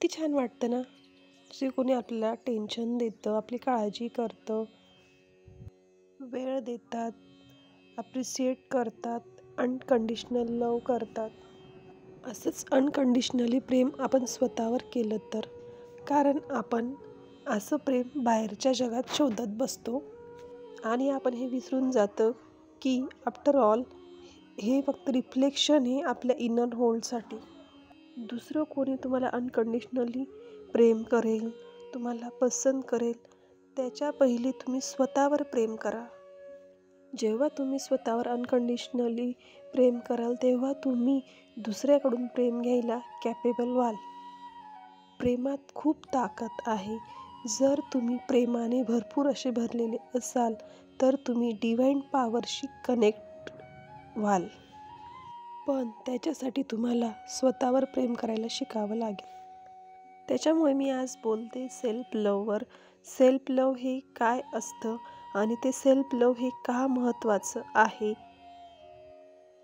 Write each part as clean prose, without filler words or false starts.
किती छान वाटतं ना, जे कोणी आपल्याला टेन्शन देतं, आपली काळजी करतं, वेळ देतात, ॲप्रिशिएट करतात, अनकंडिशनल लव्ह करतात. असंच अनकंडिशनली प्रेम आपण स्वतःवर केलं तर, कारण आपण असं प्रेम बाहेरच्या जगात शोधत बसतो आणि आपण हे विसरून जातो की आफ्टर ऑल हे फक्त रिफ्लेक्शन आहे आपल्या इनर होल्डसाठी. दुसरं कोणी तुम्हाला अनकंडिशनली प्रेम करेल, तुम्हाला पसंत करेल, त्याच्या पहिले तुम्ही स्वतःवर प्रेम करा. जेव्हा तुम्ही स्वतःवर अनकंडिशनली प्रेम कराल, तेव्हा तुम्ही दुसऱ्याकडून प्रेम घ्यायला कॅपेबल व्हाल. प्रेमात खूप ताकद आहे. जर तुम्ही प्रेमाने भरपूर असे भरलेले असाल, तर तुम्ही डिव्हाइन पॉवरशी कनेक्ट व्हाल. पण त्याच्यासाठी तुम्हाला स्वतःवर प्रेम करायला शिकावं लागेल. त्याच्यामुळे मी आज बोलते सेल्फ लव्हवर. सेल्फ लव्ह हे काय असतं आणि ते सेल्फ लव्ह हे का महत्त्वाचं आहे.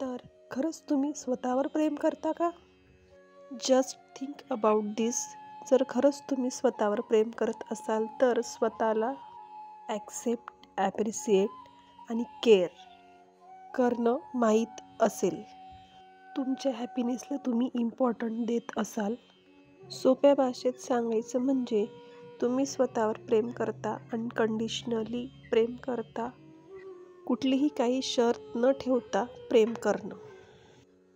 तर खरंच तुम्ही स्वतःवर प्रेम करता का? जस्ट थिंक अबाउट दिस. जर खरंच तुम्ही स्वतःवर प्रेम करत असाल, तर स्वतःला ॲक्सेप्ट, ॲप्रिशिएट आणि केअर करणं माहीत असेल. तुमच्या हॅपीनेसला तुम्ही इम्पॉर्टंट देत असाल. सोप्या भाषेत सांगायचं म्हणजे तुम्ही स्वतःवर प्रेम करता, अनकंडिशनली प्रेम करता, कुठलीही काही शर्त न ठेवता प्रेम करणं.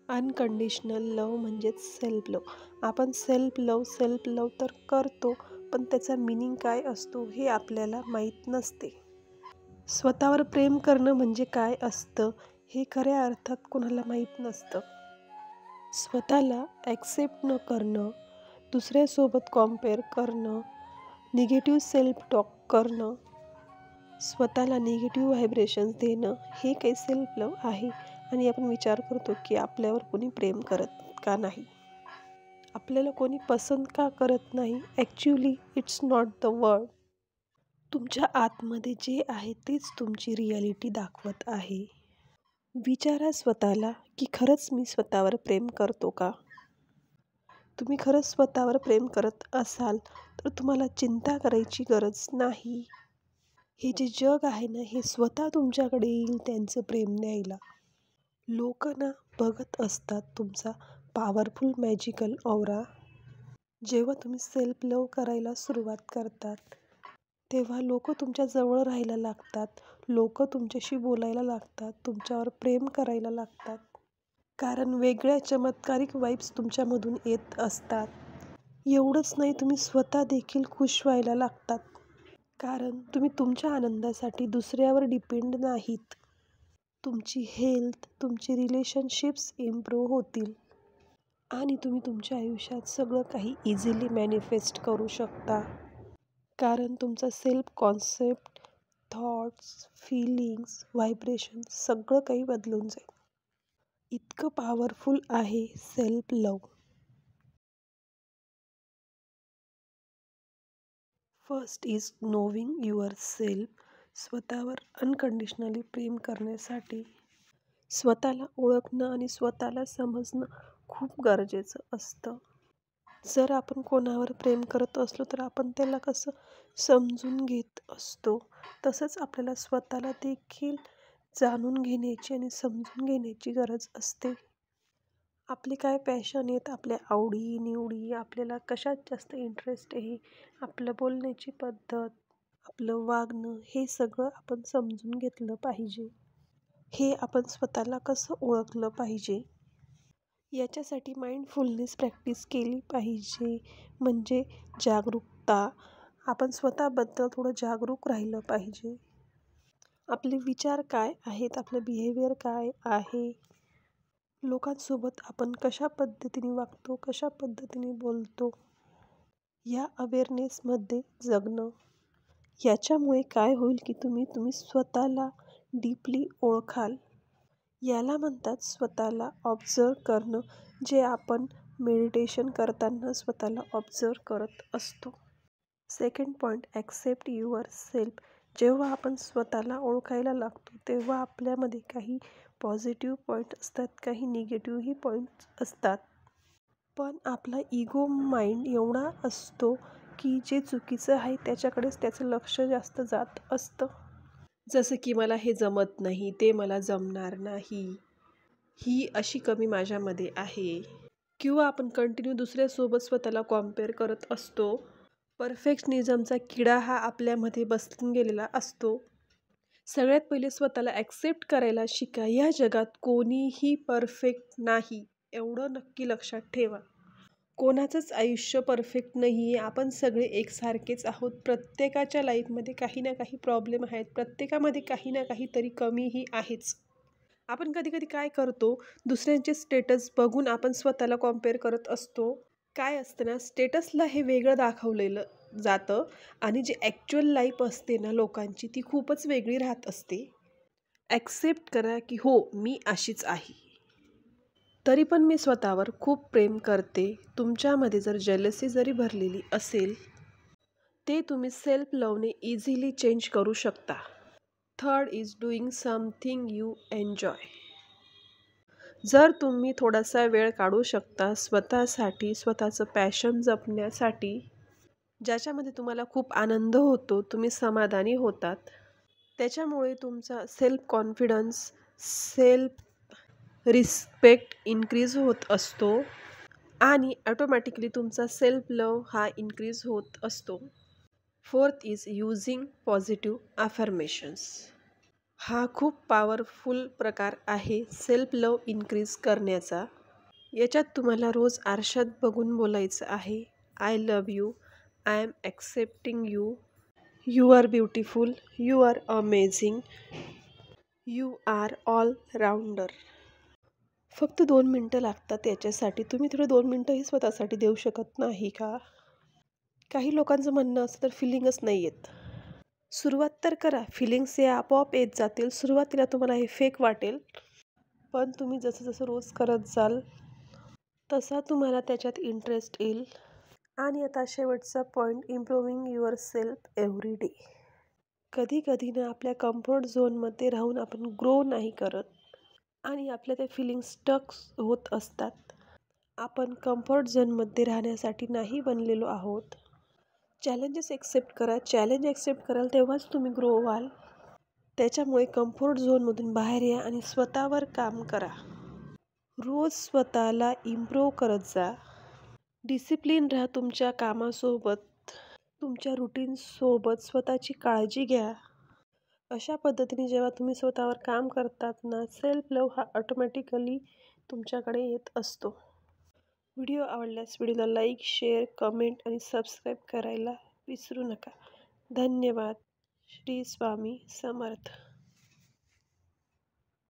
अनकंडिशनल लव्ह म्हणजेच सेल्फ लव्ह. आपण सेल्फ लव्ह तर करतो, पण त्याचा मिनिंग काय असतो हे आपल्याला माहीत नसते. स्वतःवर प्रेम करणं म्हणजे काय असतं हे खऱ्या अर्थात कोणाला माहीत नसतं. स्वतःला ॲक्सेप्ट न करणं, दुसऱ्यासोबत कॉम्पेअर करणं, निगेटिव्ह सेल्फ टॉक करणं, स्वतःला निगेटिव्ह व्हायब्रेशन्स देणं, हे काही सेल्फ लव्ह आहे. आणि आपण विचार करतो की आपल्यावर कोणी प्रेम करत का नाही, आपल्याला कोणी पसंत का करत नाही. Actually it's not the word. तुमच्या आतमध्ये जे आहे तेच तुमची रिॲलिटी दाखवत आहे. विचारा स्वतःला की खरंच मी स्वतःवर प्रेम करतो का? तुम्ही खरंच स्वतःवर प्रेम करत असाल, तर तुम्हाला चिंता करायची गरज नाही. हे जे जग आहे ना, हे स्वतः तुमच्याकडे येईल त्यांचं प्रेम द्यायला. लोक ना बघत असतात तुमचा पॉवरफुल मॅजिकल ऑरा. जेव्हा तुम्ही सेल्फ लव्ह करायला सुरुवात करतात, तेव्हा लोक तुमच्या जवळ राहायला लागतात, लोक तुमच्याशी बोलायला लागतात, तुमच्यावर प्रेम करायला लागतात. कारण वेगळ्या चमत्कारिक वाईब्स तुमच्यामधून येत असतात. एवढंच नाही, तुम्ही स्वतः देखील खुश व्हायला लागतात. कारण तुम्ही तुमच्या आनंदासाठी दुसऱ्यावर डिपेंड नाहीत. तुमची हेल्थ, तुमची रिलेशनशिप्स इम्प्रूव्ह होतील आणि तुम्ही तुमच्या आयुष्यात सगळं काही इझिली मॅनिफेस्ट करू शकता. कारण तुमचा self concept, thoughts, feelings, vibration सगळं काही बदलून जाईल. इतकं पॉवरफुल आहे self love. First is नोविंग your self. स्वतःवर अनकंडिशनली प्रेम करण्यासाठी स्वतःला ओळखणं आणि स्वतःला समजणं खूप गरजेचं असतं. जर आपण कोणावर प्रेम करत असलो, तर आपण त्याला कसं समजून घेत असतो, तसंच आपल्याला स्वतःला देखील जाणून घेण्याची आणि समजून घेण्याची गरज असते. आपले काय पॅशन आहेत, आपल्या आवडी-निवडी, आपल्याला कशात जास्त इंटरेस्ट आहे, आपलं बोलण्याची पद्धत, आपलं वागणं, हे सगळं आपण समजून घेतलं पाहिजे. हे आपण स्वतःला कसं ओळखलं पाहिजे, याच्यासाठी माइंडफुलनेस प्रॅक्टिस केली पाहिजे. म्हणजे जागरूकता. आपण स्वतःबद्दल थोडं जागरूक राहिलं पाहिजे. आपले विचार काय आहेत, आपलं बिहेवियर काय आहे, लोकांसोबत आपण कशा पद्धतीने वागतो, कशा पद्धतीने बोलतो, या अवेअरनेसमध्ये जगणं. याच्यामुळे काय होईल की तुम्ही स्वतःला डीपली ओळखाल. याला म्हणतात स्वतःला ऑब्झर्व करणं, जे आपण मेडिटेशन करताना स्वतःला ऑब्झर्व करत असतो. Second point, accept your self. जेव्हा आपण स्वतःला ओळखायला लागतो, तेव्हा आपल्यामध्ये काही पॉझिटिव्ह पॉईंट असतात, काही निगेटिव्हही पॉईंट्स असतात. पण आपला इगो माइंड एवढा असतो की जे चुकीचं आहे त्याच्याकडेच त्याचं लक्ष जास्त जात असतं. जसं की मला हे जमत नाही, ते मला जमणार नाही, ही अशी कमी माझ्यामध्ये आहे. किंवा आपण कंटिन्यू दुसऱ्यासोबत स्वतःला कॉम्पेअर करत असतो. परफेक्शनिझमचा किडा हा आपल्यामध्ये बसून गेलेला असतो. सगळ्यात पहिले स्वतःला ॲक्सेप्ट करायला शिका. या जगात कोणीही परफेक्ट नाही, एवढं नक्की लक्षात ठेवा. कोणाचंच आयुष्य परफेक्ट नाही आहे. आपण सगळे एकसारखेच आहोत. प्रत्येकाच्या लाईफमध्ये काही ना काही प्रॉब्लेम आहेत. प्रत्येकामध्ये काही ना काहीतरी कमीही आहेच. आपण कधी-कधी काय करतो, दुसऱ्यांचे स्टेटस बघून आपण स्वतःला कॉम्पेअर करत असतो. काय असतं ना, स्टेटसला हे वेगळं दाखवलेलं जातं आणि जी ॲक्च्युअल लाईफ असते ना लोकांची, ती खूपच वेगळी राहत असते. ॲक्सेप्ट करा की हो, मी अशीच आहे. तरी पण मी स्वतःवर खूप प्रेम करते. तुमच्यामध्ये जर जेलसी जरी भरलेली असेल, ते तुम्ही सेल्फ लव्हने इझिली चेंज करू शकता. Third is doing something you enjoy. जर तुम्ही थोडासा वेळ काढू शकता स्वतःसाठी, स्वतःचं पॅशन जपण्यासाठी, ज्याच्यामध्ये तुम्हाला खूप आनंद होतो, तुम्ही समाधानी होतात, त्याच्यामुळे तुमचा self confidence, self respect increase होत असतो आणि ॲटोमॅटिकली तुमचा सेल्फ लव्ह हा इन्क्रीज होत असतो. Fourth is using positive affirmations. हा खूप पॉवरफुल प्रकार आहे सेल्फ लव्ह इन्क्रीज करण्याचा. याच्यात तुम्हाला रोज आरशात बघून बोलायचं आहे, I love you, I am accepting you, you are beautiful, you are amazing, you are all rounder. फक्त 2 मिनटं लागतात याच्यासाठी. तुम्ही थोडे 2 मिनटंही स्वतःसाठी देऊ शकत नाही का? काही लोकांचं म्हणणं असतं तर फिलिंगच नाही येत. सुरुवात तर करा. फिलिंग्स हे आपोआप येत जातील. सुरुवातीला तुम्हाला हे फेक वाटेल, पण तुम्ही जसं-जसं रोज करत जाल, तसा तुम्हाला त्याच्यात इंटरेस्ट येईल. आणि आता शेवटचा point, improving your self every day. कधी-कधी ना आपल्या कम्फर्ट झोनमध्ये राहून आपण ग्रो नाही करत आणि आपल्या त्या फिलिंग्स स्टक होत असतात. आपण कम्फर्ट झोनमध्ये राहण्यासाठी नाही बनलेलो आहोत. चॅलेंजेस एक्सेप्ट करा. चॅलेंज एक्सेप्ट कराल तेव्हाच तुम्ही ग्रो व्हाल. त्याच्यामुळे कम्फर्ट झोनमधून बाहेर या आणि स्वतःवर काम करा. रोज स्वतःला इम्प्रूव्ह करत जा. डिसिप्लिन राहा तुमच्या कामासोबत, तुमच्या रुटीनसोबत. स्वतःची काळजी घ्या. अशा पद्धतीने जेव्हा तुम्ही स्वतःवर काम करतात ना, सेल्फ लव्ह हा ऑटोमॅटिकली तुमच्याकडे येत असतो. व्हिडिओ आवडल्यास व्हिडिओला लाईक, शेअर, कमेंट आणि सबस्क्राईब करायला विसरू नका. धन्यवाद. श्री स्वामी समर्थ.